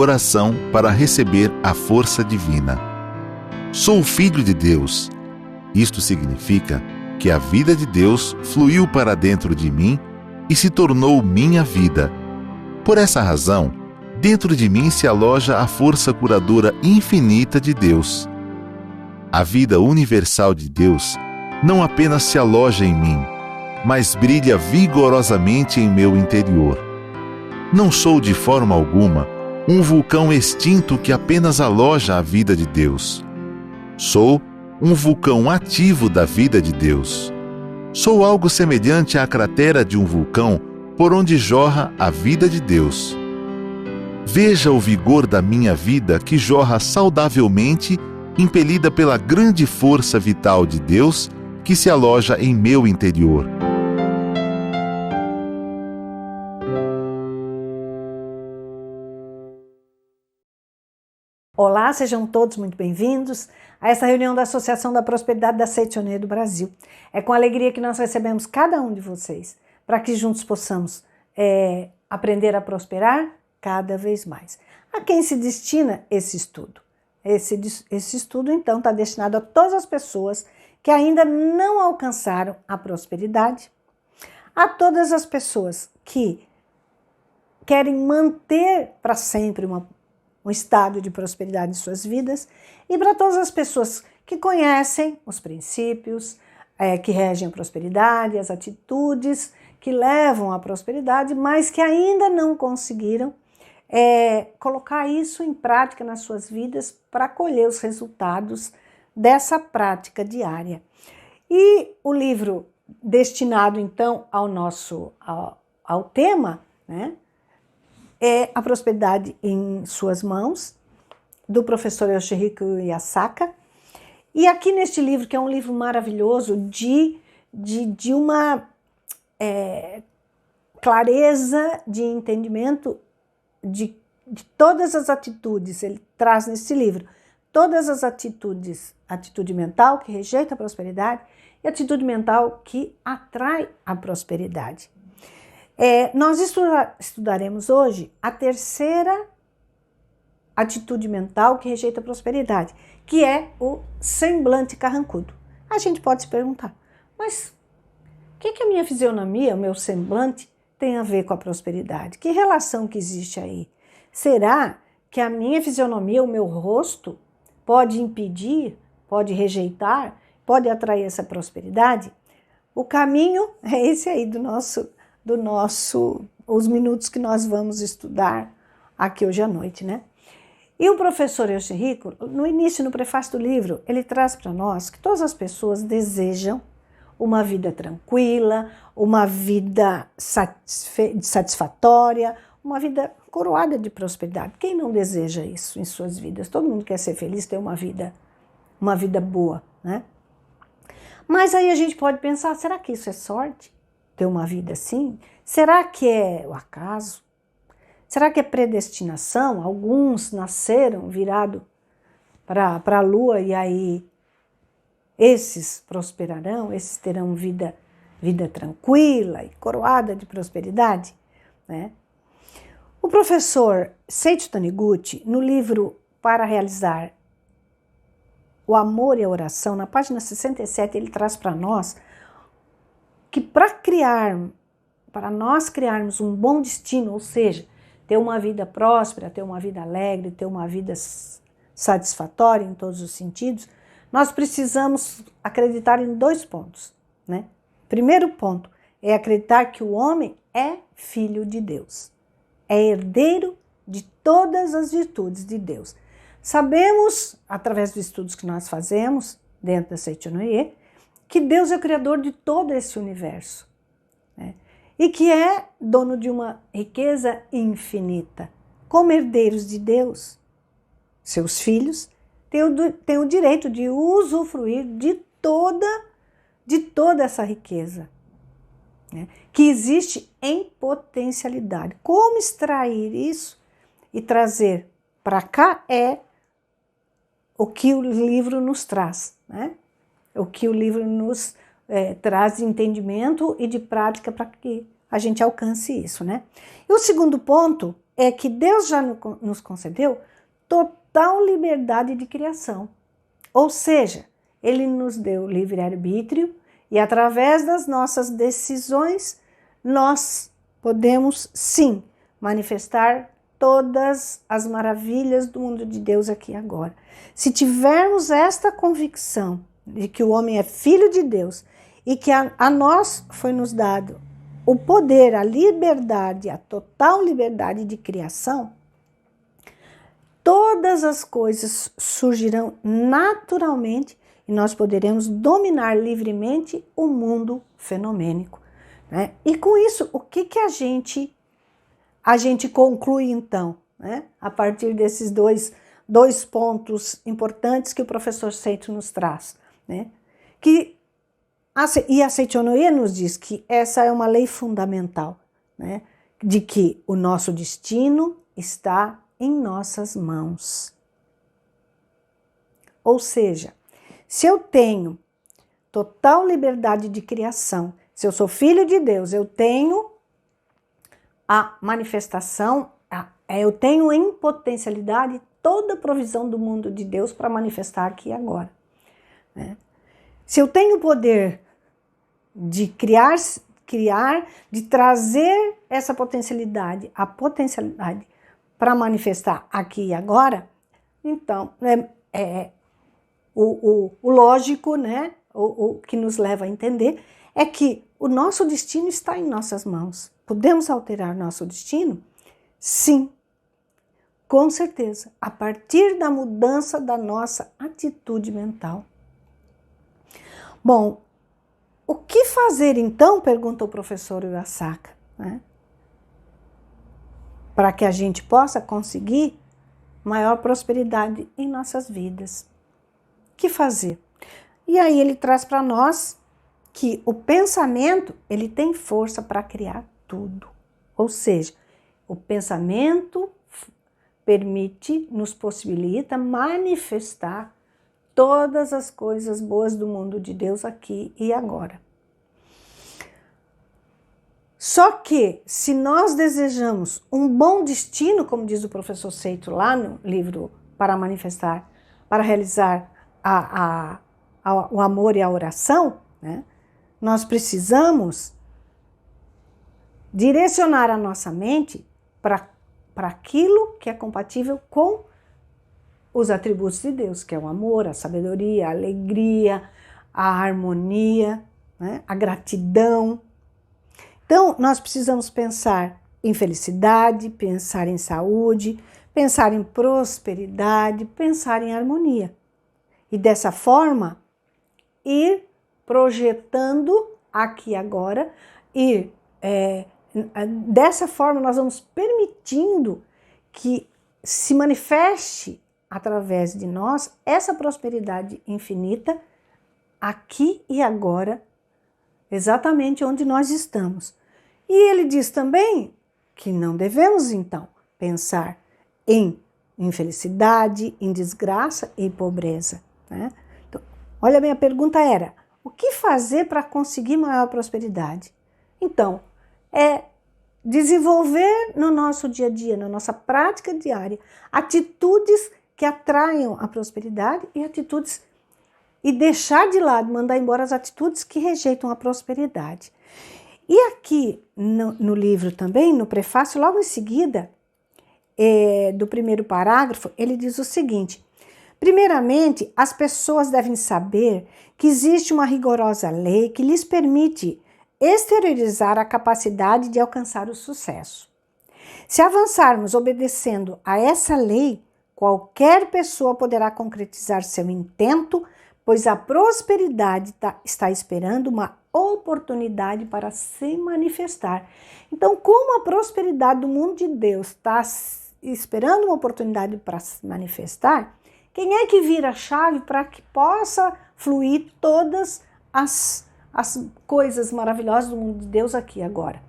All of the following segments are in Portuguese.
coração para receber a força divina. Sou filho de Deus. Isto significa que a vida de Deus fluiu para dentro de mim e se tornou minha vida. Por essa razão, dentro de mim se aloja a força curadora infinita de Deus. A vida universal de Deus não apenas se aloja em mim, mas brilha vigorosamente em meu interior. Não sou de forma alguma um vulcão extinto que apenas aloja a vida de Deus. Sou um vulcão ativo da vida de Deus. Sou algo semelhante à cratera de um vulcão por onde jorra a vida de Deus. Veja o vigor da minha vida que jorra saudavelmente, impelida pela grande força vital de Deus que se aloja em meu interior. Olá, sejam todos muito bem-vindos a essa reunião da Associação da Prosperidade da Seitione do Brasil. É com alegria que nós recebemos cada um de vocês, para que juntos possamos aprender a prosperar cada vez mais. A quem se destina esse estudo? Esse estudo, então, está destinado a todas as pessoas que ainda não alcançaram a prosperidade, a todas as pessoas que querem manter para sempre um estado de prosperidade em suas vidas, e para todas as pessoas que conhecem os princípios que regem a prosperidade, as atitudes que levam à prosperidade, mas que ainda não conseguiram colocar isso em prática nas suas vidas para colher os resultados dessa prática diária. E o livro destinado então ao tema, né, é A Prosperidade em Suas Mãos, do professor Yoshihiko Yasaka. E aqui neste livro, que é um livro maravilhoso de uma clareza de entendimento de todas as atitudes, ele traz nesse livro todas as atitudes, atitude mental que rejeita a prosperidade e atitude mental que atrai a prosperidade. Nós estudaremos hoje a terceira atitude mental que rejeita a prosperidade, que é o semblante carrancudo. A gente pode se perguntar, mas o que a minha fisionomia, o meu semblante, tem a ver com a prosperidade? Que relação que existe aí? Será que a minha fisionomia, o meu rosto, pode impedir, pode rejeitar, pode atrair essa prosperidade? O caminho é esse aí os minutos que nós vamos estudar aqui hoje à noite, né? E o professor Yoshihiko, no início, no prefácio do livro, ele traz para nós que todas as pessoas desejam uma vida tranquila, uma vida satisfatória, uma vida coroada de prosperidade. Quem não deseja isso em suas vidas? Todo mundo quer ser feliz, ter uma vida boa, né? Mas aí a gente pode pensar, será que isso é sorte? Ter uma vida assim? Será que é o acaso? Será que é predestinação? Alguns nasceram virado para a lua e aí esses prosperarão, esses terão vida tranquila e coroada de prosperidade, né? O professor Seiichi Taniguchi, no livro Para Realizar o Amor e a Oração, na página 67, ele traz para nós que para nós criarmos um bom destino, ou seja, ter uma vida próspera, ter uma vida alegre, ter uma vida satisfatória em todos os sentidos, nós precisamos acreditar em 2 pontos, né? Primeiro ponto é acreditar que o homem é filho de Deus, é herdeiro de todas as virtudes de Deus. Sabemos, através dos estudos que nós fazemos dentro da Seitonoye, que Deus é o criador de todo esse universo, né? E que é dono de uma riqueza infinita. Como herdeiros de Deus, seus filhos têm o direito de usufruir de toda essa riqueza, né, que existe em potencialidade. Como extrair isso e trazer para cá é o que o livro nos traz, né? O que o livro nos traz de entendimento e de prática para que a gente alcance isso, né? E o segundo ponto é que Deus já nos concedeu total liberdade de criação. Ou seja, Ele nos deu livre-arbítrio e através das nossas decisões nós podemos sim manifestar todas as maravilhas do mundo de Deus aqui e agora. Se tivermos esta convicção de que o homem é filho de Deus e que a nós foi nos dado o poder, a liberdade, a total liberdade de criação, todas as coisas surgirão naturalmente e nós poderemos dominar livremente o mundo fenomênico, né? E com isso, o que a gente conclui então, né? A partir desses dois pontos importantes que o professor Seito nos traz, né? E a Seichonoye nos diz que essa é uma lei fundamental, né? De que o nosso destino está em nossas mãos. Ou seja, se eu tenho total liberdade de criação, se eu sou filho de Deus, eu tenho a manifestação, eu tenho em potencialidade toda a provisão do mundo de Deus para manifestar aqui e agora, né? Se eu tenho o poder de criar, de trazer essa potencialidade, a potencialidade para manifestar aqui e agora, então o lógico, né, o que nos leva a entender é que o nosso destino está em nossas mãos. Podemos alterar nosso destino? Sim, com certeza, a partir da mudança da nossa atitude mental. Bom, o que fazer então, pergunta o professor Uyasaka, né, para que a gente possa conseguir maior prosperidade em nossas vidas? O que fazer? E aí ele traz para nós que o pensamento, ele tem força para criar tudo. Ou seja, o pensamento nos possibilita manifestar todas as coisas boas do mundo de Deus aqui e agora. Só que, se nós desejamos um bom destino, como diz o professor Seito lá no livro Para Manifestar, para realizar o amor e a oração, né, nós precisamos direcionar a nossa mente para aquilo que é compatível com os atributos de Deus, que é o amor, a sabedoria, a alegria, a harmonia, né, a gratidão. Então, nós precisamos pensar em felicidade, pensar em saúde, pensar em prosperidade, pensar em harmonia. E dessa forma, ir projetando aqui e agora, dessa forma nós vamos permitindo que se manifeste através de nós essa prosperidade infinita aqui e agora, exatamente onde nós estamos. E ele diz também que não devemos então pensar em infelicidade, em desgraça e pobreza, né? Então, olha, a minha pergunta era: o que fazer para conseguir maior prosperidade? Então, é desenvolver no nosso dia a dia, na nossa prática diária, atitudes que atraiam a prosperidade e deixar de lado, mandar embora as atitudes que rejeitam a prosperidade. E aqui no livro também, no prefácio, logo em seguida do primeiro parágrafo, ele diz o seguinte: primeiramente, as pessoas devem saber que existe uma rigorosa lei que lhes permite exteriorizar a capacidade de alcançar o sucesso. Se avançarmos obedecendo a essa lei, qualquer pessoa poderá concretizar seu intento, pois a prosperidade está esperando uma oportunidade para se manifestar. Então, como a prosperidade do mundo de Deus está esperando uma oportunidade para se manifestar, quem é que vira a chave para que possa fluir todas as coisas maravilhosas do mundo de Deus aqui agora?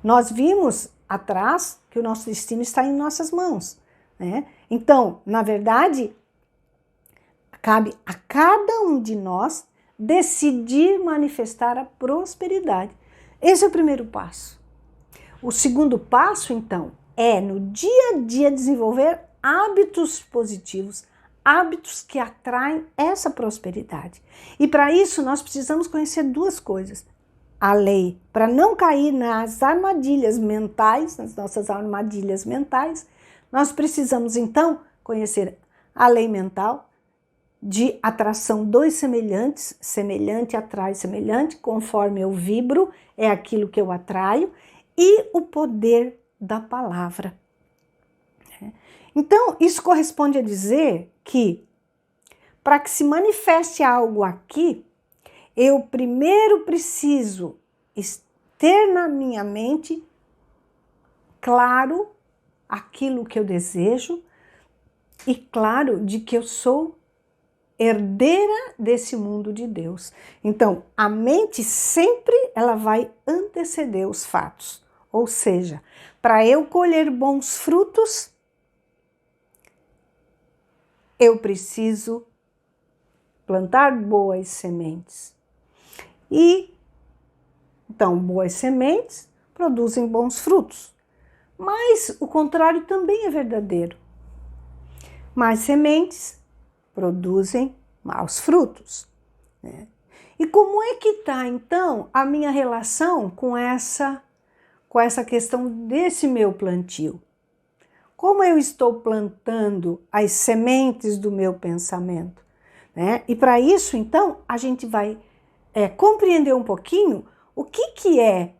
Nós vimos atrás que o nosso destino está em nossas mãos, né? Então, na verdade, cabe a cada um de nós decidir manifestar a prosperidade. Esse é o primeiro passo. O segundo passo, então, é, no dia a dia, desenvolver hábitos positivos, hábitos que atraem essa prosperidade. E para isso nós precisamos conhecer duas coisas. A lei, para não cair nas armadilhas mentais, nas nossas armadilhas mentais, nós precisamos então conhecer a lei mental de atração dos semelhantes, semelhante atrai semelhante, conforme eu vibro, é aquilo que eu atraio, e o poder da palavra. Então, isso corresponde a dizer que, para que se manifeste algo aqui, eu primeiro preciso ter na minha mente claro aquilo que eu desejo e claro de que eu sou herdeira desse mundo de Deus. Então, a mente sempre ela vai anteceder os fatos. Ou seja, para eu colher bons frutos, eu preciso plantar boas sementes. E, então, boas sementes produzem bons frutos. Mas o contrário também é verdadeiro. Más sementes produzem maus frutos. Né? E como é que está, então, a minha relação com essa questão desse meu plantio? Como eu estou plantando as sementes do meu pensamento? Né? E para isso, então, a gente vai compreender um pouquinho o que é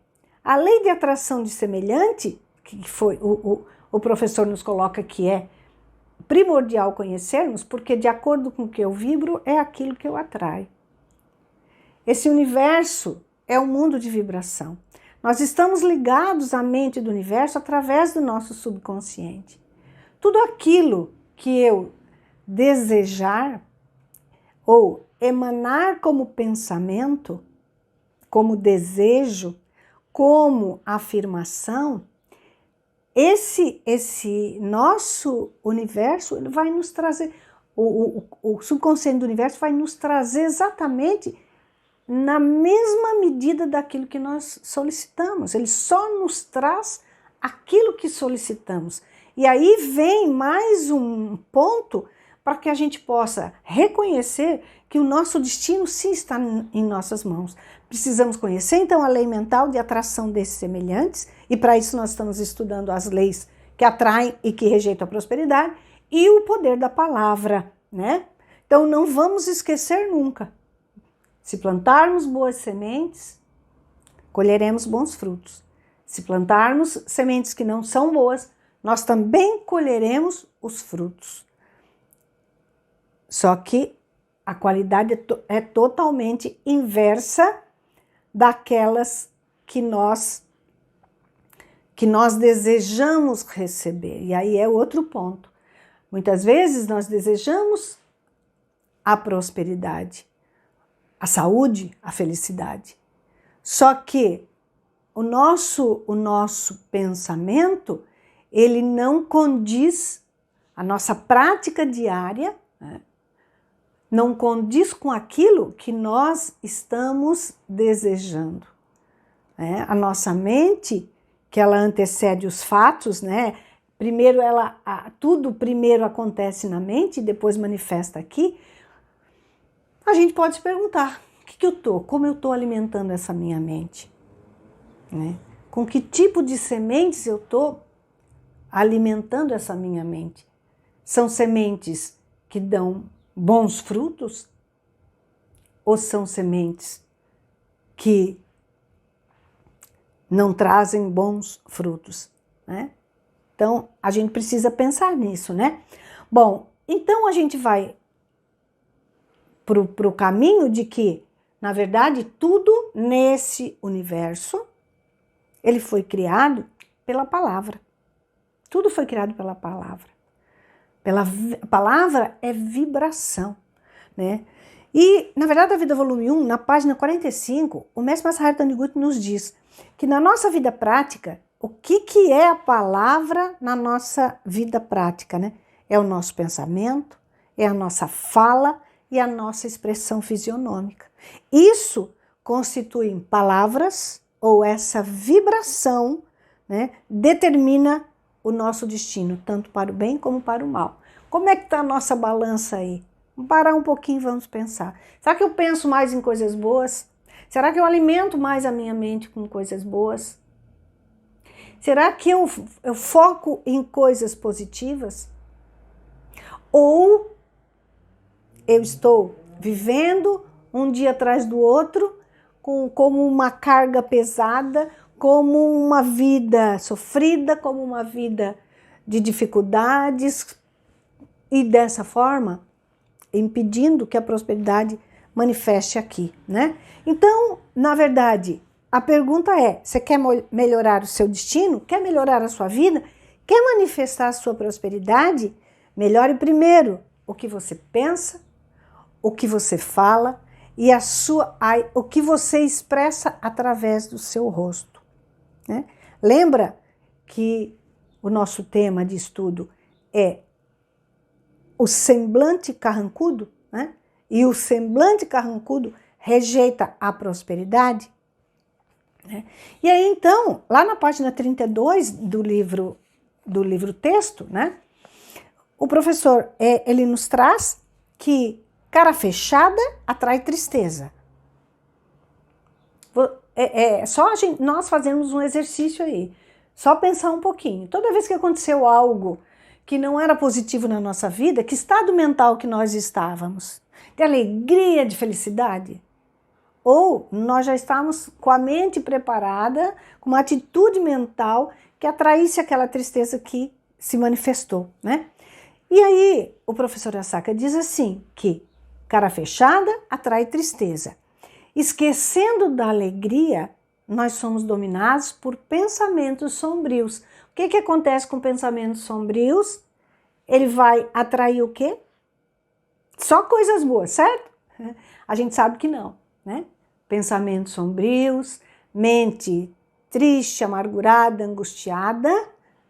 a lei de atração de semelhante, que foi o professor nos coloca que é primordial conhecermos, porque de acordo com o que eu vibro, é aquilo que eu atraio. Esse universo é um mundo de vibração. Nós estamos ligados à mente do universo através do nosso subconsciente. Tudo aquilo que eu desejar ou emanar como pensamento, como desejo, como afirmação, esse nosso universo ele vai nos trazer, o subconsciente do universo vai nos trazer exatamente na mesma medida daquilo que nós solicitamos. Ele só nos traz aquilo que solicitamos. E aí vem mais um ponto para que a gente possa reconhecer que o nosso destino sim está em nossas mãos. Precisamos conhecer então a lei mental de atração desses semelhantes, e para isso nós estamos estudando as leis que atraem e que rejeitam a prosperidade, e o poder da palavra, né? Então não vamos esquecer nunca. Se plantarmos boas sementes, colheremos bons frutos. Se plantarmos sementes que não são boas, nós também colheremos os frutos. Só que a qualidade é totalmente inversa daquelas que nós desejamos receber. E aí é outro ponto. Muitas vezes nós desejamos a prosperidade, a saúde, a felicidade. Só que o nosso pensamento, ele não condiz, a nossa prática diária, né, não condiz com aquilo que nós estamos desejando. Né? A nossa mente, que ela antecede os fatos, né? Primeiro tudo primeiro acontece na mente e depois manifesta aqui. A gente pode se perguntar, como eu estou alimentando essa minha mente? Né? Com que tipo de sementes eu estou alimentando essa minha mente? São sementes que dão bons frutos? Ou são sementes que não trazem bons frutos? Né? Então, a gente precisa pensar nisso, né? Bom, então a gente vai para o caminho de que, na verdade, tudo nesse universo, ele foi criado pela palavra. Tudo foi criado pela palavra. A palavra é vibração, né? E, na verdade, a Vida Volume 1, na página 45, o Mestre Masaharu Taniguchi nos diz que na nossa vida prática, o que é a palavra na nossa vida prática, né? É o nosso pensamento, é a nossa fala e a nossa expressão fisionômica. Isso constitui palavras, ou essa vibração, né, determina o nosso destino, tanto para o bem como para o mal. Como é que está a nossa balança aí? Vamos parar um pouquinho e vamos pensar. Será que eu penso mais em coisas boas? Será que eu alimento mais a minha mente com coisas boas? Será que eu foco em coisas positivas? Ou eu estou vivendo um dia atrás do outro como uma carga pesada, como uma vida sofrida, como uma vida de dificuldades e dessa forma impedindo que a prosperidade manifeste aqui, né? Então, na verdade, a pergunta é: você quer melhorar o seu destino? Quer melhorar a sua vida? Quer manifestar a sua prosperidade? Melhore primeiro o que você pensa, o que você fala e o que você expressa através do seu rosto, né? Lembra que o nosso tema de estudo é o semblante carrancudo, né? E o semblante carrancudo rejeita a prosperidade, né? E aí então, lá na página 32 do livro texto, né? O professor, ele nos traz que cara fechada atrai tristeza. Só nós fazemos um exercício aí, só pensar um pouquinho. Toda vez que aconteceu algo que não era positivo na nossa vida, que estado mental que nós estávamos? De alegria, de felicidade? Ou nós já estávamos com a mente preparada, com uma atitude mental que atraísse aquela tristeza que se manifestou, né? E aí o professor Asaka diz assim, que cara fechada atrai tristeza. Esquecendo da alegria, nós somos dominados por pensamentos sombrios. O que acontece com pensamentos sombrios? Ele vai atrair o quê? Só coisas boas, certo? A gente sabe que não, né? Pensamentos sombrios, mente triste, amargurada, angustiada,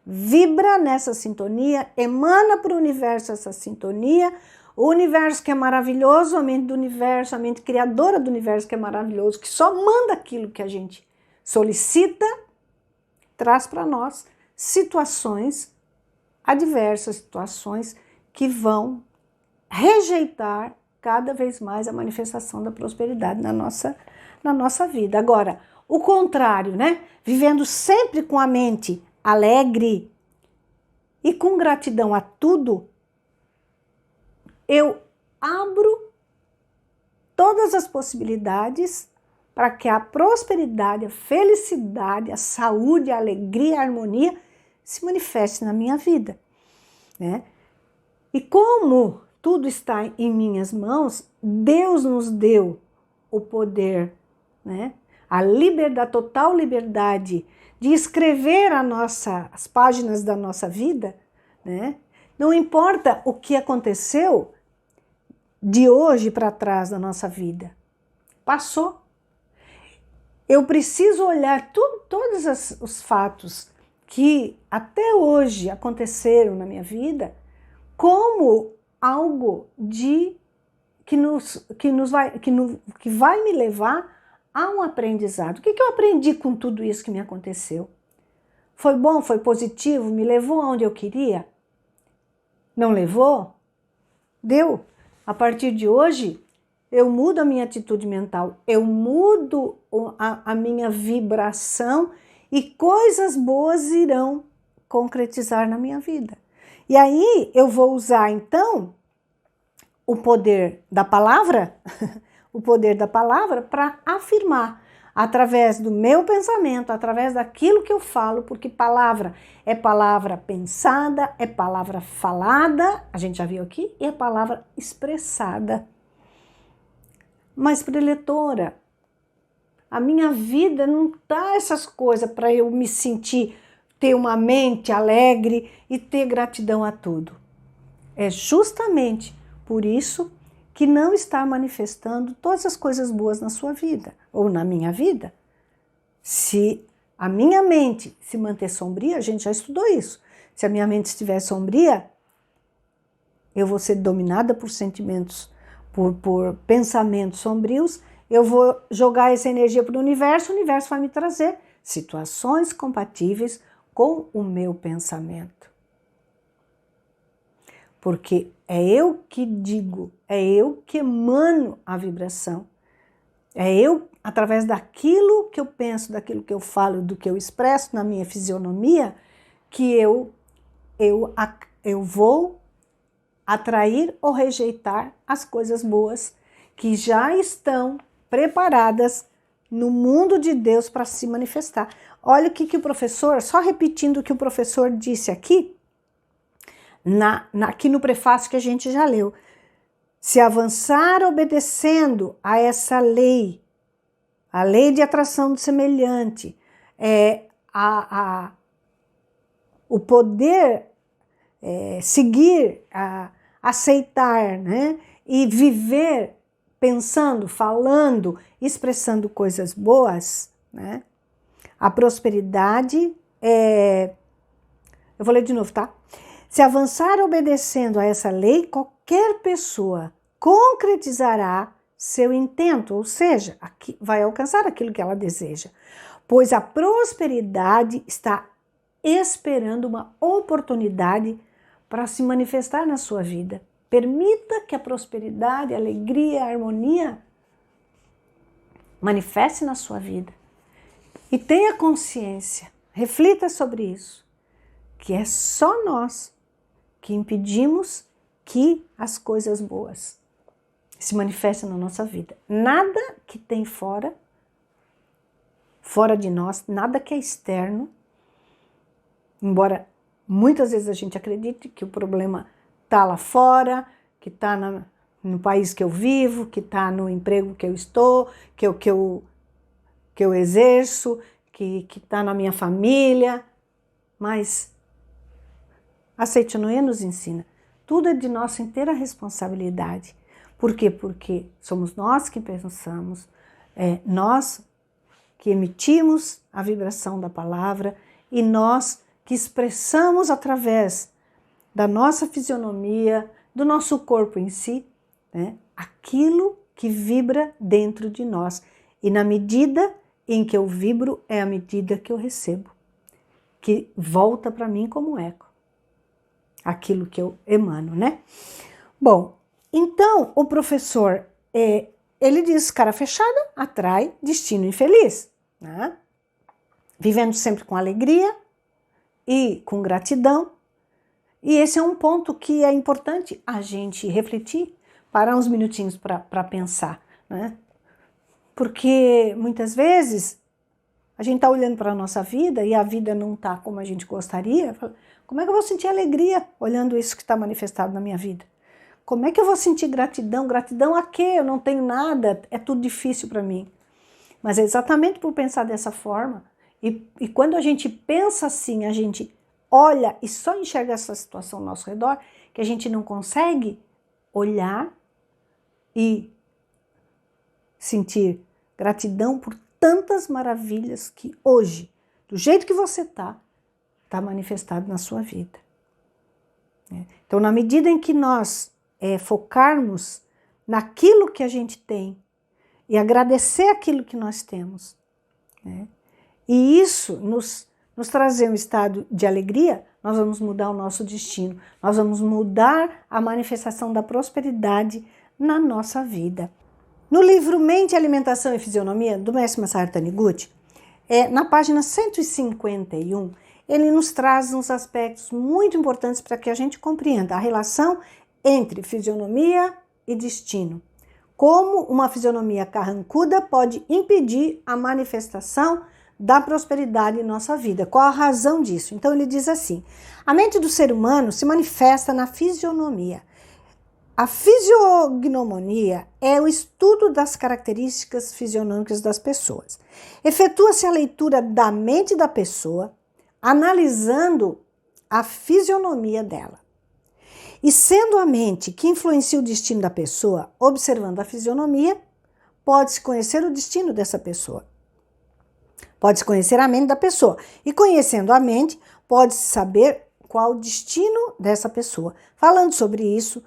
vibra nessa sintonia, emana para o universo essa sintonia. O universo que é maravilhoso, a mente do universo, a mente criadora do universo que é maravilhoso, que só manda aquilo que a gente solicita, traz para nós situações adversas, situações que vão rejeitar cada vez mais a manifestação da prosperidade na nossa vida. Agora, o contrário, né? Vivendo sempre com a mente alegre e com gratidão a tudo, eu abro todas as possibilidades para que a prosperidade, a felicidade, a saúde, a alegria, a harmonia se manifeste na minha vida, né? E como tudo está em minhas mãos, Deus nos deu o poder, né? A liberdade, a total liberdade de escrever as páginas da nossa vida, né? Não importa o que aconteceu de hoje para trás da nossa vida, passou. Eu preciso olhar todos os fatos que até hoje aconteceram na minha vida como algo que vai me levar a um aprendizado. O que eu aprendi com tudo isso que me aconteceu? Foi bom? Foi positivo? Me levou aonde eu queria? Não levou? Deu. A partir de hoje, eu mudo a minha atitude mental, eu mudo a minha vibração e coisas boas irão concretizar na minha vida. E aí eu vou usar então o poder da palavra, o poder da palavra para afirmar através do meu pensamento, através daquilo que eu falo, porque palavra é palavra pensada, é palavra falada, a gente já viu aqui, e é palavra expressada. Mas preletora, a minha vida não tá essas coisas para eu me sentir, ter uma mente alegre e ter gratidão a tudo. É justamente por isso que não está manifestando todas as coisas boas na sua vida, ou na minha vida. Se a minha mente se manter sombria, a gente já estudou isso. Se a minha mente estiver sombria, eu vou ser dominada por sentimentos, por pensamentos sombrios, eu vou jogar essa energia para o universo vai me trazer situações compatíveis com o meu pensamento. Porque é eu que digo, é eu que emano a vibração. É eu, através daquilo que eu penso, daquilo que eu falo, do que eu expresso na minha fisionomia, que eu vou atrair ou rejeitar as coisas boas que já estão preparadas no mundo de Deus para se manifestar. Olha o que o professor, só repetindo o que o professor disse aqui, aqui no prefácio que a gente já leu. Se avançar obedecendo a essa lei, a lei de atração do semelhante, o poder seguir, aceitar, né? E viver pensando, falando, expressando coisas boas, né? A prosperidade eu vou ler de novo, tá? Se avançar obedecendo a essa lei, qualquer pessoa concretizará seu intento, ou seja, vai alcançar aquilo que ela deseja, pois a prosperidade está esperando uma oportunidade para se manifestar na sua vida. Permita que a prosperidade, a alegria, a harmonia manifeste na sua vida. E tenha consciência, reflita sobre isso, que é só nós que impedimos que as coisas boas se manifestem na nossa vida. Nada que tem fora de nós, nada que é externo, embora muitas vezes a gente acredite que o problema está lá fora, que está no país que eu vivo, que está no emprego que eu estou, que eu exerço, que está na minha família, mas a Seitinoye nos ensina, tudo é de nossa inteira responsabilidade. Por quê? Porque somos nós que pensamos, nós que emitimos a vibração da palavra e nós que expressamos através da nossa fisionomia, do nosso corpo em si, né, aquilo que vibra dentro de nós. E na medida em que eu vibro, é a medida que eu recebo, que volta para mim como eco. Aquilo que eu emano, né? Bom, então o professor, ele diz, cara fechada atrai destino infeliz, né? Vivendo sempre com alegria e com gratidão. E esse é um ponto que é importante a gente refletir, parar uns minutinhos para pensar, né? Porque muitas vezes a gente está olhando para a nossa vida e a vida não está como a gente gostaria. Como é que eu vou sentir alegria olhando isso que está manifestado na minha vida? Como é que eu vou sentir gratidão? Gratidão a quê? Eu não tenho nada, é tudo difícil para mim. Mas é exatamente por pensar dessa forma. E quando a gente pensa assim, a gente olha e só enxerga essa situação ao nosso redor, que a gente não consegue olhar e sentir gratidão por tantas maravilhas que hoje, do jeito que você está manifestado na sua vida. Então, na medida em que nós focarmos naquilo que a gente tem e agradecer aquilo que nós temos, né, e isso nos trazer um estado de alegria, nós vamos mudar o nosso destino, nós vamos mudar a manifestação da prosperidade na nossa vida. No livro Mente, Alimentação e Fisionomia, do mestre Masaru Taniguchi, na página 151, ele nos traz uns aspectos muito importantes para que a gente compreenda a relação entre fisionomia e destino. Como uma fisionomia carrancuda pode impedir a manifestação da prosperidade em nossa vida. Qual a razão disso? Então ele diz assim, a mente do ser humano se manifesta na fisionomia. A fisiognomonia é o estudo das características fisionômicas das pessoas. Efetua-se a leitura da mente da pessoa, analisando a fisionomia dela. E sendo a mente que influencia o destino da pessoa, observando a fisionomia, pode-se conhecer o destino dessa pessoa. Pode-se conhecer a mente da pessoa. E conhecendo a mente, pode-se saber qual o destino dessa pessoa. Falando sobre isso,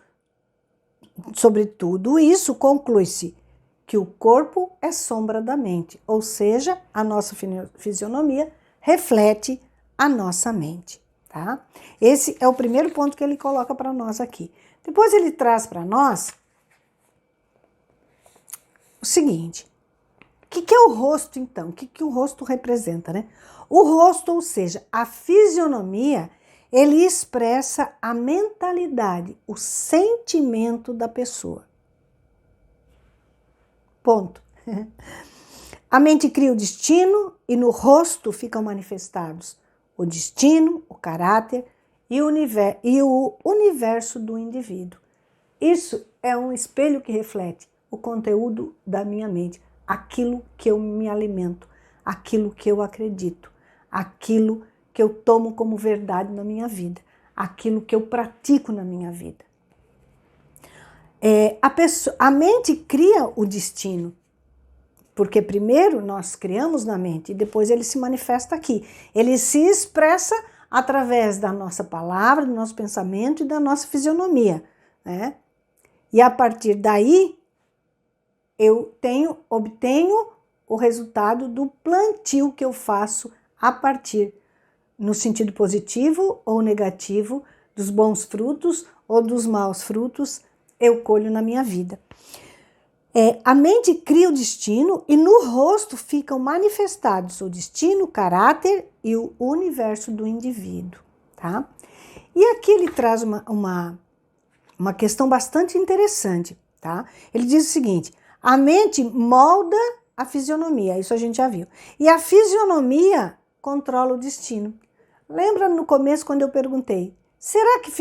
sobre tudo isso, conclui-se que o corpo é sombra da mente, ou seja, a nossa fisionomia reflete a nossa mente, tá? Esse é o primeiro ponto que ele coloca para nós aqui. Depois ele traz para nós o seguinte: o que é o rosto, então? O que o rosto representa, né? O rosto, ou seja, a fisionomia, ele expressa a mentalidade, o sentimento da pessoa. Ponto. A mente cria o destino e no rosto ficam manifestados o destino, o caráter e o universo do indivíduo. Isso é um espelho que reflete o conteúdo da minha mente, aquilo que eu me alimento, aquilo que eu acredito, aquilo que eu tomo como verdade na minha vida, aquilo que eu pratico na minha vida. A mente cria o destino, porque primeiro nós criamos na mente e depois ele se manifesta aqui. Ele se expressa através da nossa palavra, do nosso pensamento e da nossa fisionomia, né? E a partir daí eu obtenho o resultado do plantio que eu faço a partir, no sentido positivo ou negativo, dos bons frutos ou dos maus frutos, eu colho na minha vida. A mente cria o destino e no rosto ficam manifestados o destino, o caráter e o universo do indivíduo, tá? E aqui ele traz uma questão bastante interessante, tá? Ele diz o seguinte: a mente molda a fisionomia, isso a gente já viu, e a fisionomia controla o destino. Lembra no começo quando eu perguntei, será que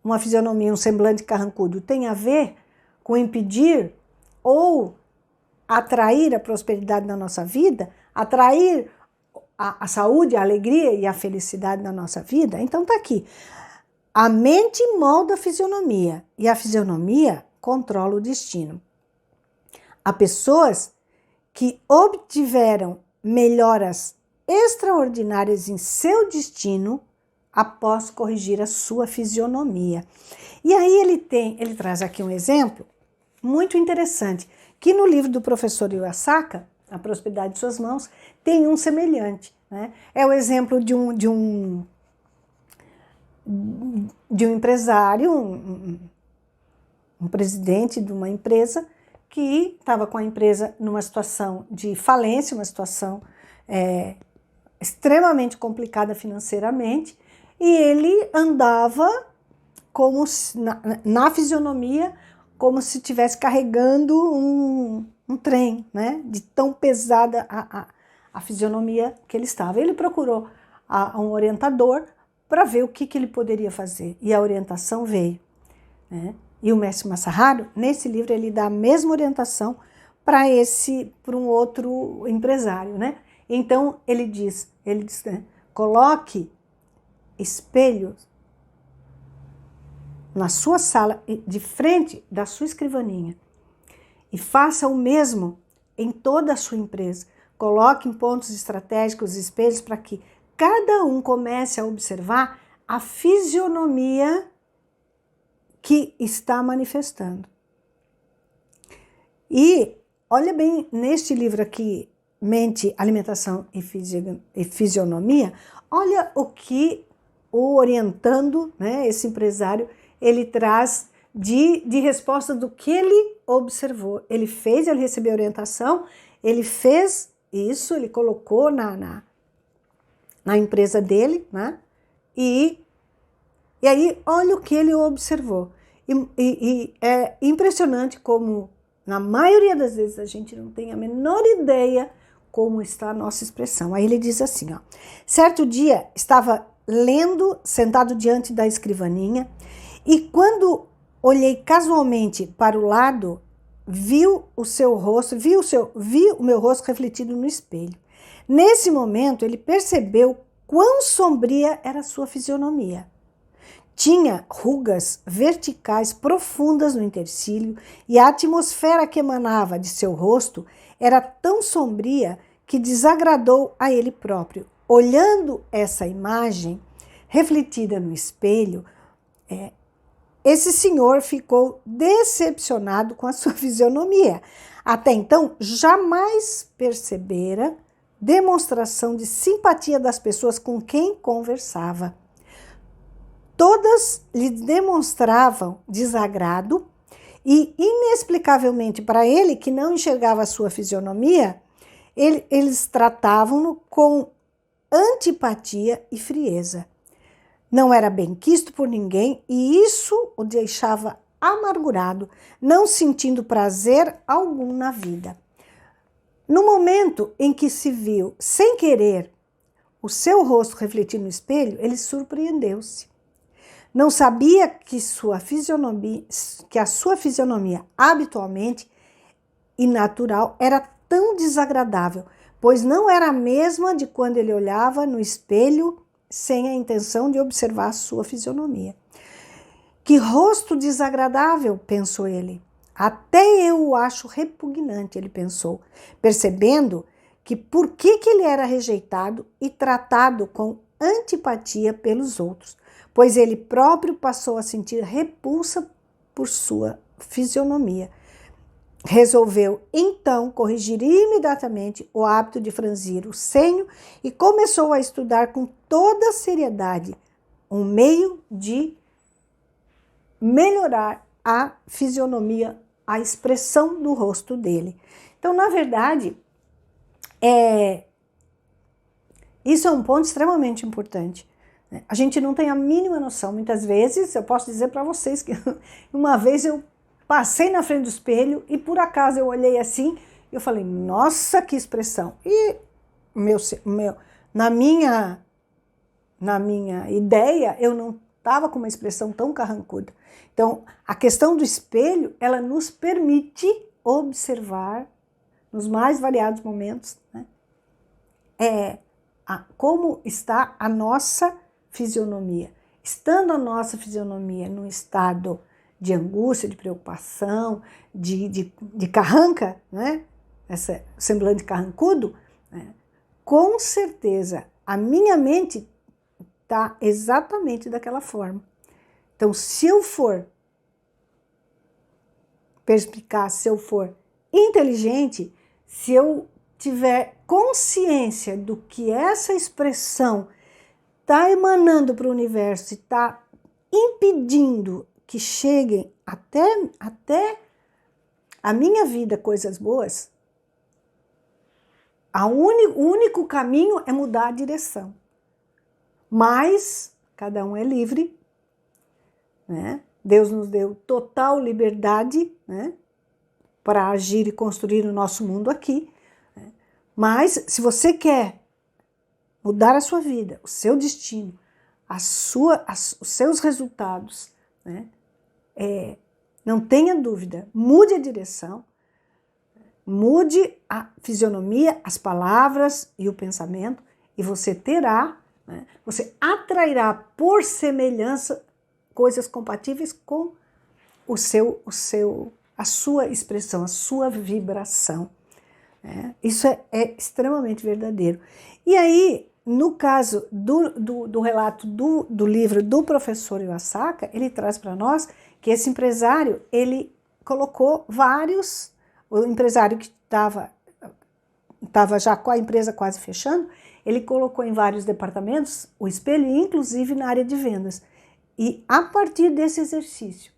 uma fisionomia, um semblante carrancudo tem a ver com impedir ou atrair a prosperidade na nossa vida, atrair a saúde, a alegria e a felicidade na nossa vida? Então tá aqui. A mente molda a fisionomia e a fisionomia controla o destino. Há pessoas que obtiveram melhoras extraordinárias em seu destino após corrigir a sua fisionomia. E aí ele traz aqui um exemplo muito interessante, que no livro do professor Iyosaki, A Prosperidade de Suas Mãos, tem um semelhante, né? É o exemplo de um empresário, um presidente de uma empresa que estava com a empresa numa situação de falência, uma situação extremamente complicada financeiramente, e ele andava como na fisionomia, como se estivesse carregando um trem, né? De tão pesada a fisionomia que ele estava. Ele procurou um orientador para ver o que ele poderia fazer, e a orientação veio, né? E o mestre Masaharu, nesse livro, ele dá a mesma orientação para um outro empresário, né? Então ele diz, né, coloque espelhos na sua sala, de frente da sua escrivaninha, e faça o mesmo em toda a sua empresa. Coloque em pontos estratégicos espelhos para que cada um comece a observar a fisionomia que está manifestando. E olha bem, neste livro aqui, Mente, Alimentação e Fisionomia, olha o que o orientando, né, esse empresário, ele traz de resposta do que ele observou. Ele recebeu orientação, ele fez isso, ele colocou na empresa dele, né? E aí, olha o que ele observou. E é impressionante como, na maioria das vezes, a gente não tem a menor ideia como está a nossa expressão. Aí ele diz assim, ó: certo dia, estava lendo, sentado diante da escrivaninha, e quando olhei casualmente para o lado, vi o meu rosto refletido no espelho. Nesse momento, ele percebeu quão sombria era a sua fisionomia. Tinha rugas verticais profundas no intercílio e a atmosfera que emanava de seu rosto era tão sombria que desagradou a ele próprio. Olhando essa imagem refletida no espelho, esse senhor ficou decepcionado com a sua fisionomia. Até então, jamais percebera demonstração de simpatia das pessoas com quem conversava. Todas lhe demonstravam desagrado e, inexplicavelmente para ele, que não enxergava a sua fisionomia, eles tratavam-no com antipatia e frieza. Não era benquisto por ninguém e isso o deixava amargurado, não sentindo prazer algum na vida. No momento em que se viu, sem querer, o seu rosto refletido no espelho, ele surpreendeu-se. Não sabia que a sua fisionomia habitualmente e natural era tão desagradável, pois não era a mesma de quando ele olhava no espelho sem a intenção de observar a sua fisionomia. Que rosto desagradável, pensou ele. Até eu o acho repugnante, ele pensou, percebendo que por que ele era rejeitado e tratado com antipatia pelos outros, pois ele próprio passou a sentir repulsa por sua fisionomia. Resolveu, então, corrigir imediatamente o hábito de franzir o senho e começou a estudar com toda a seriedade um meio de melhorar a fisionomia, a expressão do rosto dele. Então, na verdade, isso é um ponto extremamente importante. A gente não tem a mínima noção. Muitas vezes, eu posso dizer para vocês que uma vez eu passei na frente do espelho e por acaso eu olhei assim e eu falei, nossa, que expressão! E na minha ideia, eu não estava com uma expressão tão carrancuda. Então, a questão do espelho, ela nos permite observar nos mais variados momentos, né, como está a nossa fisionomia. Estando a nossa fisionomia num estado de angústia, de preocupação, de carranca, né? Esse semblante carrancudo, né? Com certeza a minha mente está exatamente daquela forma. Então, se eu for perspicaz, se eu for inteligente, se eu tiver consciência do que essa expressão está emanando para o universo e está impedindo que cheguem até a minha vida coisas boas, o único caminho é mudar a direção. Mas cada um é livre, né? Deus nos deu total liberdade, né, para agir e construir o nosso mundo aqui. Né? Mas se você quer mudar a sua vida, o seu destino, os seus resultados, né? Não tenha dúvida, mude a direção, mude a fisionomia, as palavras e o pensamento, e você terá, né? Você atrairá por semelhança coisas compatíveis com a sua expressão, a sua vibração. Né? Isso é extremamente verdadeiro. E aí, no caso do relato do livro do professor Iwasaka, ele traz para nós que esse empresário, ele colocou o empresário que estava já com a empresa quase fechando, ele colocou em vários departamentos o espelho, inclusive na área de vendas. E a partir desse exercício,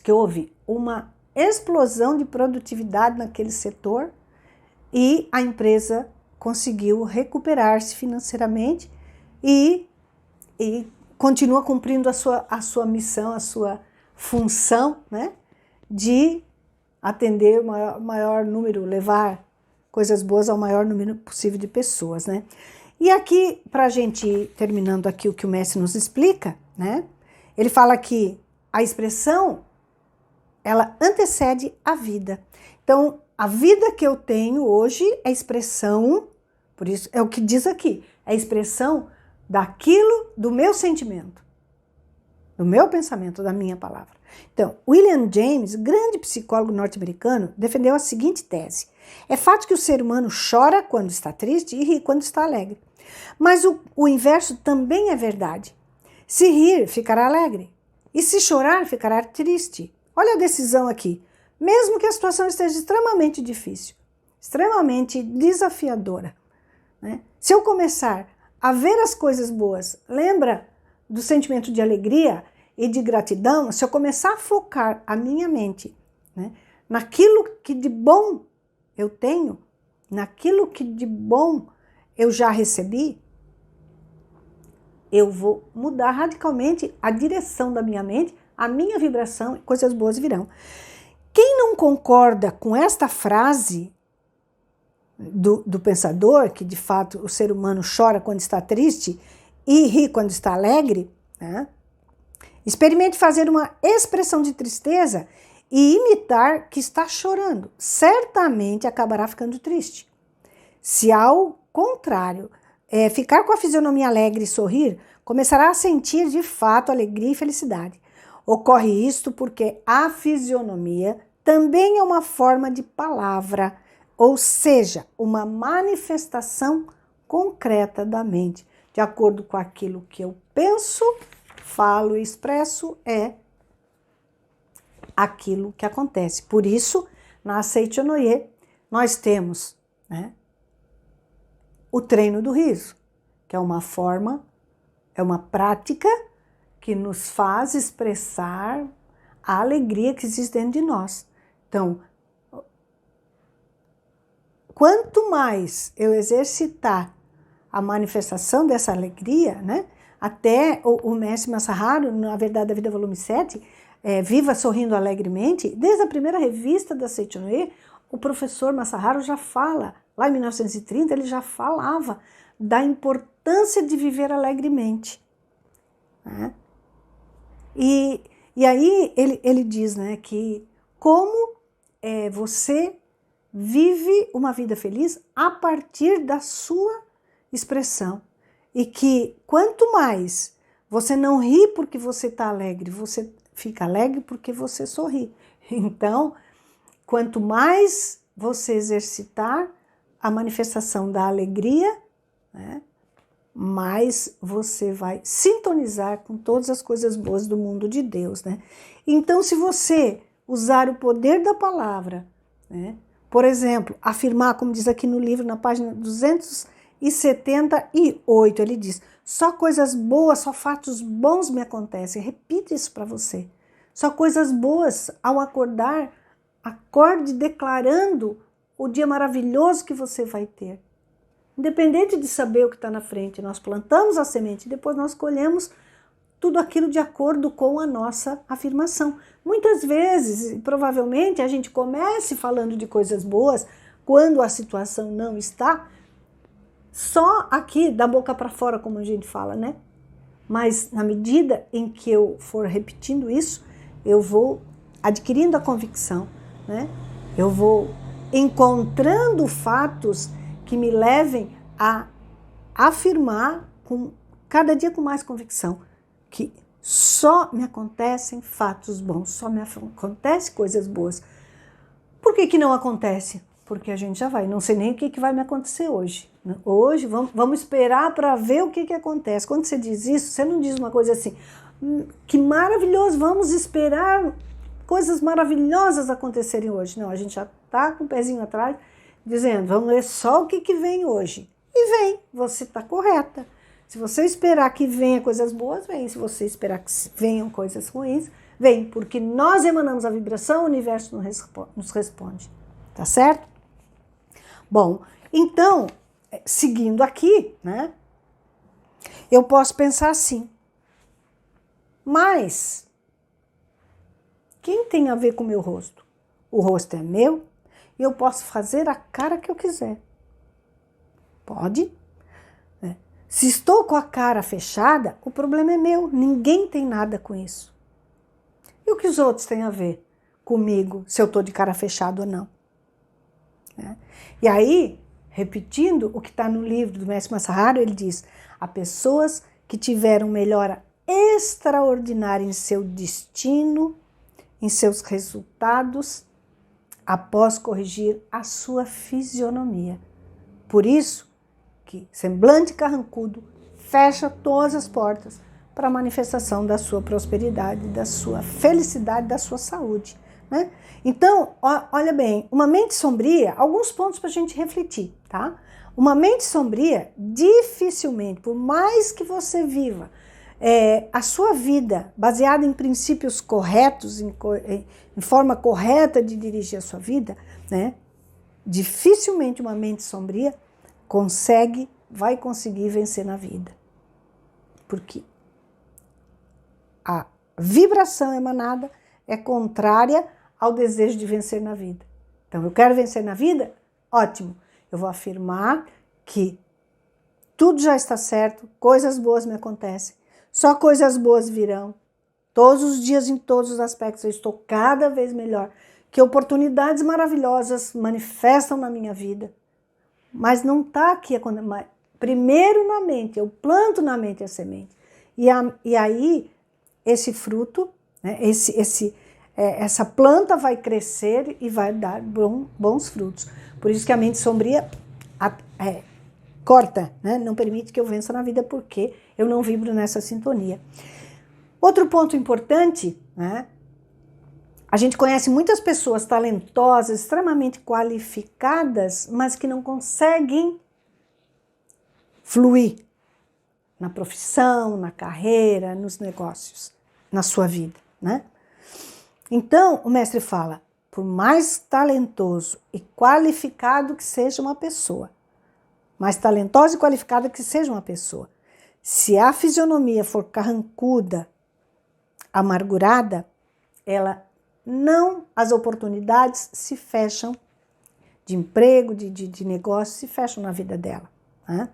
que houve uma explosão de produtividade naquele setor e a empresa conseguiu recuperar-se financeiramente e continua cumprindo a sua missão, a sua função, né, de atender o maior número, levar coisas boas ao maior número possível de pessoas, né? E aqui, para a gente ir terminando aqui o que o mestre nos explica, né? Ele fala que a expressão, ela antecede a vida. Então, a vida que eu tenho hoje é expressão, por isso é o que diz aqui, é expressão daquilo, do meu sentimento, do meu pensamento, da minha palavra. Então, William James, grande psicólogo norte-americano, defendeu a seguinte tese. É fato que o ser humano chora quando está triste e ri quando está alegre. Mas o inverso também é verdade. Se rir, ficará alegre. E se chorar, ficará triste. Olha a decisão aqui. Mesmo que a situação esteja extremamente difícil, extremamente desafiadora, né? Se eu começar a ver as coisas boas, lembra do sentimento de alegria e de gratidão? Se eu começar a focar a minha mente, né, naquilo que de bom eu tenho, naquilo que de bom eu já recebi, eu vou mudar radicalmente a direção da minha mente, a minha vibração, e coisas boas virão. Quem não concorda com esta frase do pensador, que de fato o ser humano chora quando está triste e ri quando está alegre, né? Experimente fazer uma expressão de tristeza e imitar que está chorando. Certamente acabará ficando triste. Se ao contrário, ficar com a fisionomia alegre e sorrir, começará a sentir de fato alegria e felicidade. Ocorre isto porque a fisionomia também é uma forma de palavra, ou seja, uma manifestação concreta da mente. De acordo com aquilo que eu penso, falo e expresso, é aquilo que acontece. Por isso, na Seichonoye, nós temos, né, o treino do riso, que é uma forma, é uma prática que nos faz expressar a alegria que existe dentro de nós. Então, quanto mais eu exercitar a manifestação dessa alegria, né? Até o mestre Masaharu, na Verdade da Vida, volume 7, Viva Sorrindo Alegremente, desde a primeira revista da Seichonoye, o professor Masaharu já fala, lá em 1930, ele já falava da importância de viver alegremente, né? E aí ele diz, né, que como você vive uma vida feliz a partir da sua expressão. E que quanto mais você não ri porque você está alegre, você fica alegre porque você sorri. Então, quanto mais você exercitar a manifestação da alegria, né, mais você vai sintonizar com todas as coisas boas do mundo de Deus, né? Então, se você usar o poder da palavra, né, por exemplo, afirmar, como diz aqui no livro, na página 278, ele diz: só coisas boas, só fatos bons me acontecem. Repita isso para você. Só coisas boas. Ao acordar, acorde declarando o dia maravilhoso que você vai ter. Independente de saber o que está na frente, nós plantamos a semente e depois nós colhemos tudo aquilo de acordo com a nossa afirmação. Muitas vezes, provavelmente, a gente comece falando de coisas boas quando a situação não está só aqui, da boca para fora, como a gente fala, né? Mas na medida em que eu for repetindo isso, eu vou adquirindo a convicção, né? Eu vou encontrando fatos que me levem a afirmar cada dia com mais convicção que só me acontecem fatos bons, só me acontecem coisas boas. Por que não acontece? Porque a gente já vai, não sei nem o que vai me acontecer hoje. Hoje, vamos esperar para ver o que acontece. Quando você diz isso, você não diz uma coisa assim, que maravilhoso, vamos esperar coisas maravilhosas acontecerem hoje. Não, a gente já está com o pezinho atrás, dizendo, vamos ver só o que vem hoje. E vem, você está correta. Se você esperar que venha coisas boas, vem. Se você esperar que venham coisas ruins, vem. Porque nós emanamos a vibração, o universo nos responde. Tá certo? Bom, então, seguindo aqui, né? Eu posso pensar assim. Mas, quem tem a ver com o meu rosto? O rosto é meu e eu posso fazer a cara que eu quiser. Pode? Se estou com a cara fechada, o problema é meu. Ninguém tem nada com isso. E o que os outros têm a ver comigo, se eu estou de cara fechada ou não? E aí, repetindo o que está no livro do Mestre Masaharu, ele diz: há pessoas que tiveram melhora extraordinária em seu destino, em seus resultados, após corrigir a sua fisionomia. Por isso, que semblante carrancudo fecha todas as portas para a manifestação da sua prosperidade, da sua felicidade, da sua saúde, né? Então, olha bem, uma mente sombria, alguns pontos para a gente refletir, tá? Uma mente sombria, dificilmente, por mais que você viva a sua vida baseada em princípios corretos, em forma correta de dirigir a sua vida, né? Dificilmente uma mente sombria vai conseguir vencer na vida. Porque a vibração emanada é contrária ao desejo de vencer na vida. Então, eu quero vencer na vida? Ótimo. Eu vou afirmar que tudo já está certo, coisas boas me acontecem, só coisas boas virão. Todos os dias, em todos os aspectos, eu estou cada vez melhor, que oportunidades maravilhosas manifestam na minha vida. Mas não está aqui, primeiro na mente, eu planto na mente a semente. E aí, esse fruto, né, essa planta vai crescer e vai dar bons frutos. Por isso que a mente sombria corta, né? Não permite que eu vença na vida, porque eu não vibro nessa sintonia. Outro ponto importante, né? A gente conhece muitas pessoas talentosas, extremamente qualificadas, mas que não conseguem fluir na profissão, na carreira, nos negócios, na sua vida, né? Então, o mestre fala, por mais talentoso e qualificado que seja uma pessoa, mais talentosa e qualificada que seja uma pessoa, se a fisionomia for carrancuda, amargurada, as oportunidades se fecham de emprego, de negócio, se fecham na vida dela, né?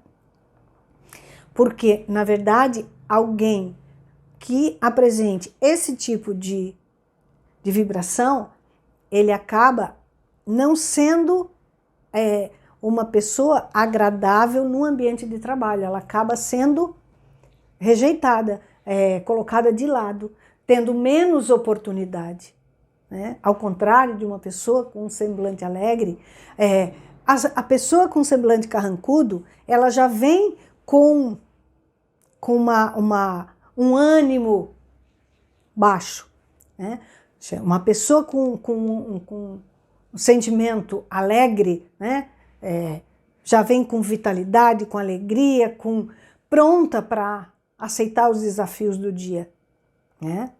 Porque, na verdade, alguém que apresente esse tipo de vibração, ele acaba não sendo uma pessoa agradável no ambiente de trabalho, ela acaba sendo rejeitada, colocada de lado, tendo menos oportunidade, né? Ao contrário de uma pessoa com um semblante alegre, a pessoa com semblante carrancudo, ela já vem com um ânimo baixo, né? Uma pessoa com um sentimento alegre, né? Já vem com vitalidade, com alegria, pronta para aceitar os desafios do dia, né?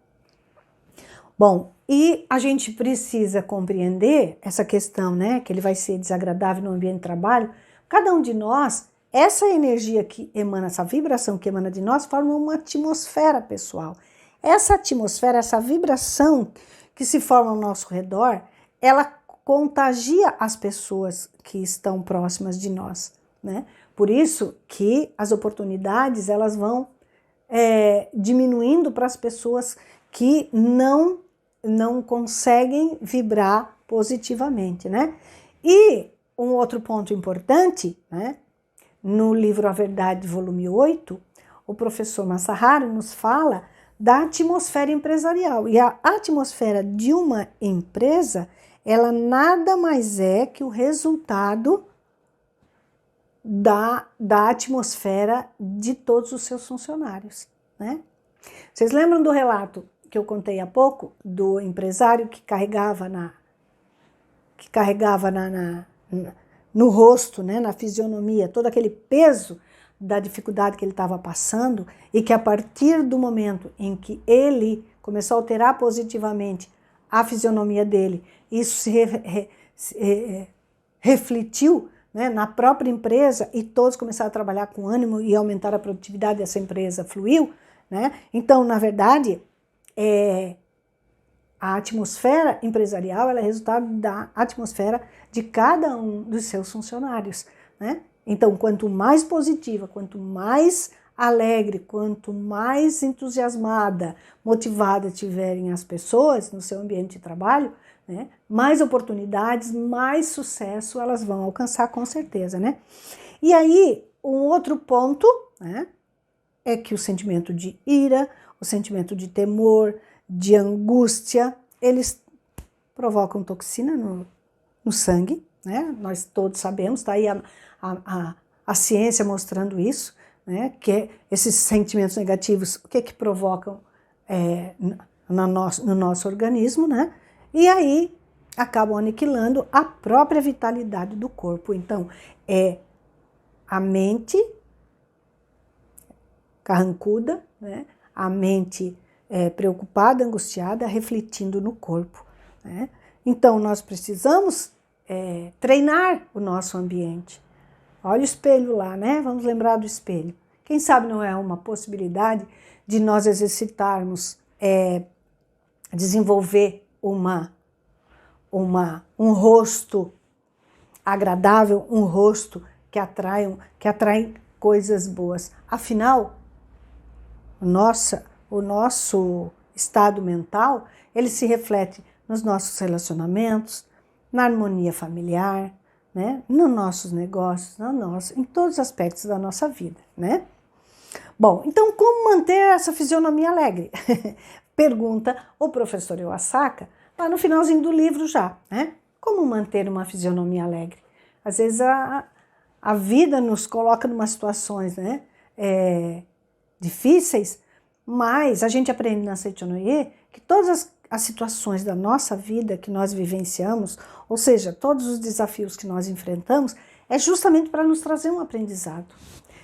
Bom, e a gente precisa compreender essa questão, né? Que ele vai ser desagradável no ambiente de trabalho. Cada um de nós, essa energia que emana, essa vibração que emana de nós, forma uma atmosfera pessoal. Essa atmosfera, essa vibração que se forma ao nosso redor, ela contagia as pessoas que estão próximas de nós, né? Por isso que as oportunidades, elas vão diminuindo para as pessoas que não conseguem vibrar positivamente, né? E um outro ponto importante, né? No livro A Verdade, volume 8, o professor Masaharu nos fala da atmosfera empresarial. E a atmosfera de uma empresa, ela nada mais é que o resultado da atmosfera de todos os seus funcionários, né? Vocês lembram do relato que eu contei há pouco do empresário que carregava no rosto, né, na fisionomia, todo aquele peso da dificuldade que ele estava passando, e que a partir do momento em que ele começou a alterar positivamente a fisionomia dele, isso se refletiu, né, na própria empresa, e todos começaram a trabalhar com ânimo e aumentar a produtividade dessa empresa, fluiu, né? Então, na verdade, a atmosfera empresarial, ela é resultado da atmosfera de cada um dos seus funcionários, né? Então, quanto mais positiva, quanto mais alegre, quanto mais entusiasmada, motivada tiverem as pessoas no seu ambiente de trabalho, né, mais oportunidades, mais sucesso elas vão alcançar, com certeza, né? E aí, um outro ponto, né, é que o sentimento de ira, o sentimento de temor, de angústia, eles provocam toxina no sangue, né? Nós todos sabemos, está aí a ciência mostrando isso, né? Que esses sentimentos negativos, o que provocam no nosso organismo, né? E aí acabam aniquilando a própria vitalidade do corpo. Então, a mente carrancuda, né? A mente preocupada, angustiada, refletindo no corpo, né? Então, nós precisamos treinar o nosso ambiente. Olha o espelho lá, né? Vamos lembrar do espelho. Quem sabe não é uma possibilidade de nós exercitarmos, desenvolver um rosto agradável, um rosto que atrai coisas boas. Afinal, o nosso estado mental, ele se reflete nos nossos relacionamentos, na harmonia familiar, né? Nos nossos negócios, em todos os aspectos da nossa vida, né? Bom, então como manter essa fisionomia alegre? Pergunta o professor Iwasaka lá no finalzinho do livro já, né? Como manter uma fisionomia alegre? Às vezes a vida nos coloca em umas situações, né, difíceis, mas a gente aprende na Seichonoye que todas as situações da nossa vida que nós vivenciamos, ou seja, todos os desafios que nós enfrentamos, é justamente para nos trazer um aprendizado.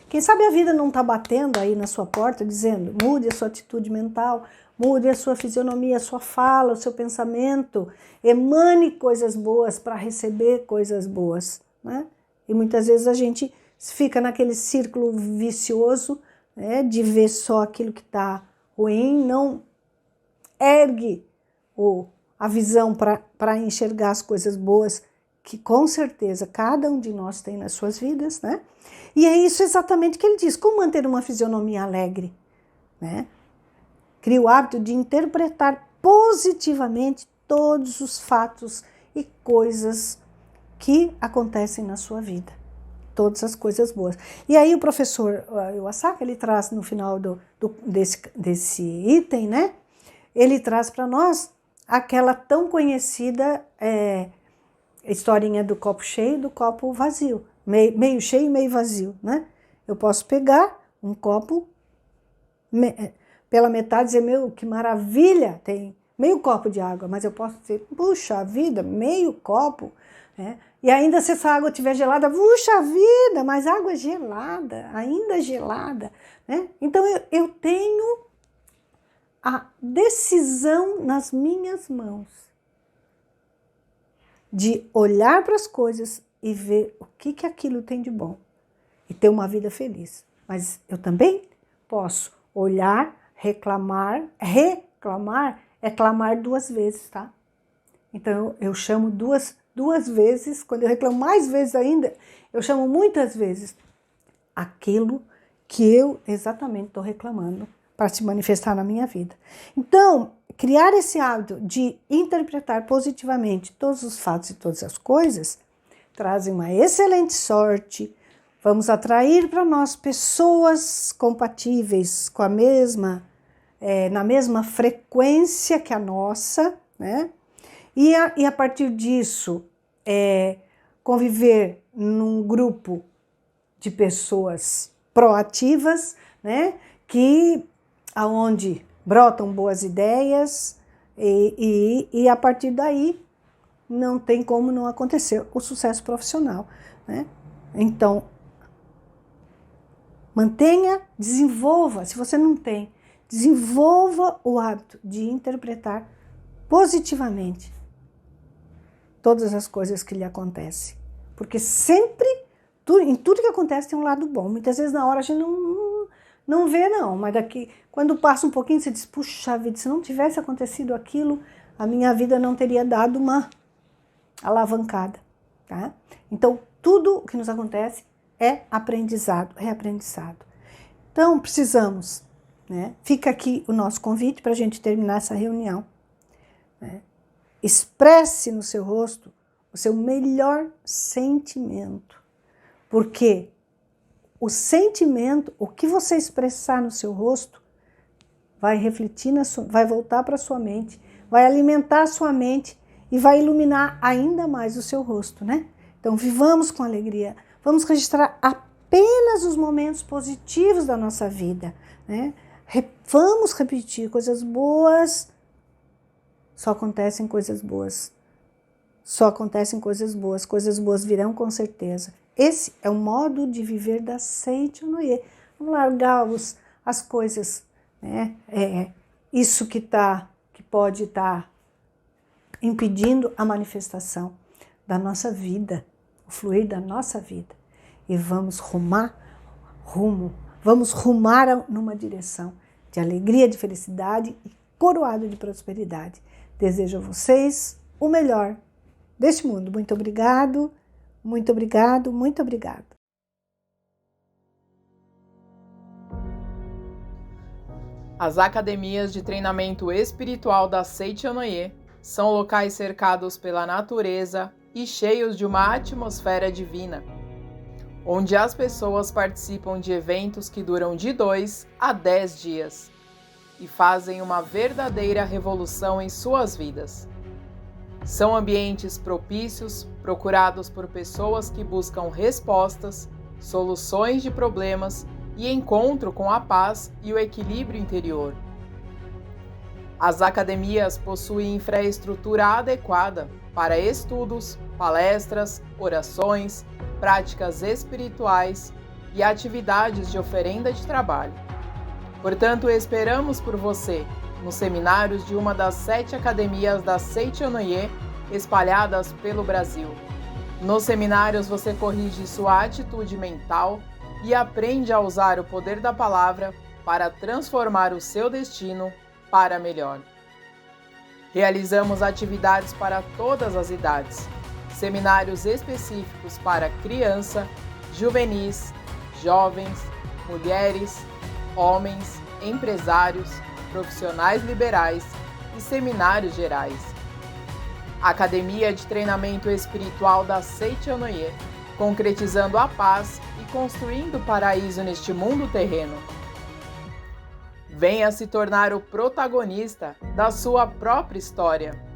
Quem sabe a vida não está batendo aí na sua porta dizendo, mude a sua atitude mental, mude a sua fisionomia, a sua fala, o seu pensamento, emane coisas boas para receber coisas boas, né? E muitas vezes a gente fica naquele círculo vicioso, né, de ver só aquilo que está ruim, não ergue a visão para enxergar as coisas boas que com certeza cada um de nós tem nas suas vidas, né? E é isso exatamente que ele diz, como manter uma fisionomia alegre, né? Cria o hábito de interpretar positivamente todos os fatos e coisas que acontecem na sua vida, todas as coisas boas. E aí o professor Iwasaka, ele traz no final desse item, né? Ele traz para nós aquela tão conhecida historinha do copo cheio e do copo vazio, meio cheio e meio vazio, né? Eu posso pegar um copo pela metade e dizer, meu, que maravilha, tem meio copo de água, mas eu posso dizer, puxa vida, meio copo, né? E ainda se essa água estiver gelada, puxa vida, mas água gelada, ainda gelada, né? Então eu tenho a decisão nas minhas mãos de olhar para as coisas e ver o que aquilo tem de bom e ter uma vida feliz. Mas eu também posso olhar, reclamar é clamar duas vezes, tá? Então eu chamo duas vezes, quando eu reclamo mais vezes ainda, eu chamo muitas vezes aquilo que eu exatamente estou reclamando para se manifestar na minha vida. Então, criar esse hábito de interpretar positivamente todos os fatos e todas as coisas trazem uma excelente sorte. Vamos atrair para nós pessoas compatíveis com na mesma frequência que a nossa, né? E a partir disso, conviver num grupo de pessoas proativas, né? Aonde brotam boas ideias e a partir daí não tem como não acontecer o sucesso profissional, né? Então, desenvolva, se você não tem, desenvolva o hábito de interpretar positivamente todas as coisas que lhe acontecem. Porque sempre, em tudo que acontece tem um lado bom. Muitas vezes na hora a gente não vê não, mas quando passa um pouquinho você diz, puxa vida, se não tivesse acontecido aquilo, a minha vida não teria dado uma alavancada, tá? Então, tudo o que nos acontece é aprendizado, é aprendizado. Então, precisamos, né? Fica aqui o nosso convite para a gente terminar essa reunião, né? Expresse no seu rosto o seu melhor sentimento, porque o sentimento, o que você expressar no seu rosto, vai refletir, vai voltar para a sua mente, vai alimentar a sua mente e vai iluminar ainda mais o seu rosto, né? Então, vivamos com alegria, vamos registrar apenas os momentos positivos da nossa vida, né? Vamos repetir coisas boas, só acontecem coisas boas. Só acontecem coisas boas virão com certeza. Esse é o modo de viver da Seichonoye. Vamos largar as coisas, né? Isso que pode estar impedindo a manifestação da nossa vida, o fluir da nossa vida. E vamos rumar numa direção de alegria, de felicidade e coroado de prosperidade. Desejo a vocês o melhor deste mundo. Muito obrigado, muito obrigado, muito obrigado. As academias de treinamento espiritual da Seichonoye são locais cercados pela natureza e cheios de uma atmosfera divina, onde as pessoas participam de eventos que duram de 2 a 10 dias e fazem uma verdadeira revolução em suas vidas. São ambientes propícios, procurados por pessoas que buscam respostas, soluções de problemas e encontro com a paz e o equilíbrio interior. As academias possuem infraestrutura adequada para estudos, palestras, orações, práticas espirituais e atividades de oferenda de trabalho. Portanto, esperamos por você nos seminários de uma das 7 academias da Seichonoye espalhadas pelo Brasil. Nos seminários você corrige sua atitude mental e aprende a usar o poder da palavra para transformar o seu destino para melhor. Realizamos atividades para todas as idades, seminários específicos para criança, juvenis, jovens, mulheres, homens, empresários, profissionais liberais e seminários gerais. Academia de Treinamento Espiritual da Seichonoye, concretizando a paz e construindo o paraíso neste mundo terreno. Venha se tornar o protagonista da sua própria história.